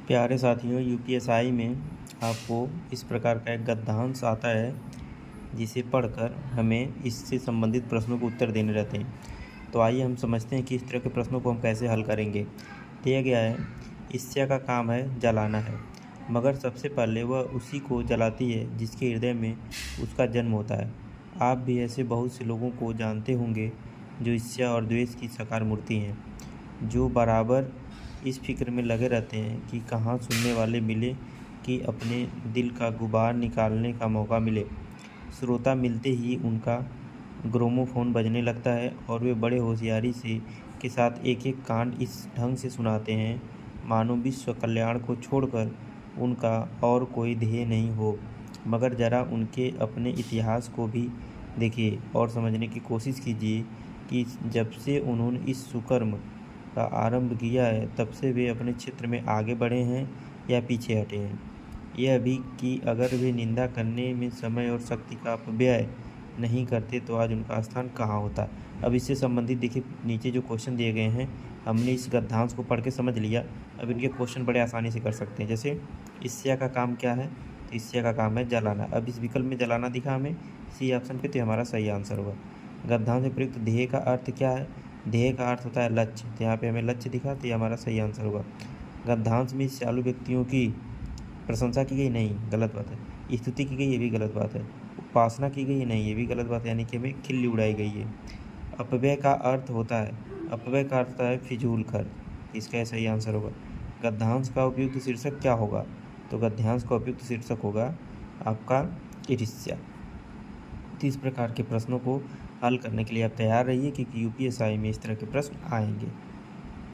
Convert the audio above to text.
प्यारे साथियों, यूपीएसआई में आपको इस प्रकार का एक गद्यांश आता है जिसे पढ़कर हमें इससे संबंधित प्रश्नों को उत्तर देने रहते हैं। तो आइए हम समझते हैं कि इस तरह के प्रश्नों को हम कैसे हल करेंगे। दिया गया है, ईर्ष्या का काम है जलाना है, मगर सबसे पहले वह उसी को जलाती है जिसके हृदय में उसका जन्म होता है। आप भी ऐसे बहुत से लोगों को जानते होंगे जो ईर्ष्या और द्वेष की साकार मूर्ति हैं, जो बराबर इस फिक्र में लगे रहते हैं कि कहाँ सुनने वाले मिले कि अपने दिल का गुबार निकालने का मौका मिले। श्रोता मिलते ही उनका ग्रामोफोन बजने लगता है और वे बड़े होशियारी से के साथ एक एक कांड इस ढंग से सुनाते हैं मानो विश्व कल्याण को छोड़कर उनका और कोई ध्येय नहीं हो। मगर ज़रा उनके अपने इतिहास को भी देखिए और समझने की कोशिश कीजिए कि जब से उन्होंने इस सुकर्म का आरंभ किया है तब से वे अपने क्षेत्र में आगे बढ़े हैं या पीछे हटे हैं। यह भी कि अगर वे निंदा करने में समय और शक्ति का अपव्यय नहीं करते तो आज उनका स्थान कहाँ होता। अब इससे संबंधित देखिए नीचे जो क्वेश्चन दिए गए हैं, हमने इस गद्यांश को पढ़ के समझ लिया। अब इनके क्वेश्चन बड़े आसानी से कर सकते हैं। जैसे ईर्ष्या का काम क्या है, तो ईर्ष्या का काम है जलाना। अब इस विकल्प में जलाना दिखा हमें सी ऑप्शन पे, तो हमारा सही आंसर होगा। गद्यांश में प्रयुक्त ध्येय का अर्थ क्या है, ध्येय का अर्थ होता है लक्ष्य, तो यहाँ पे हमें लक्ष्य दिखा, तो ये हमारा सही आंसर होगा। गद्यांश में चालू व्यक्तियों की प्रशंसा की गई, नहीं, गलत बात है। स्तुति की गई, ये भी गलत बात है। उपासना की गई, नहीं, ये भी गलत बात है, यानी कि हमें खिल्ली उड़ाई गई है। अपव्यय का अर्थ होता है, अपव्यय का अर्थ होता है फिजूल खर्च, इसका सही आंसर होगा। गद्यांश का उपयुक्त शीर्षक क्या होगा, तो गद्यांश का उपयुक्त शीर्षक होगा आपका ईर्ष्या। तो इस प्रकार के प्रश्नों को हल करने के लिए आप तैयार रहिए, क्योंकि यूपीएसआई में इस तरह के प्रश्न आएंगे।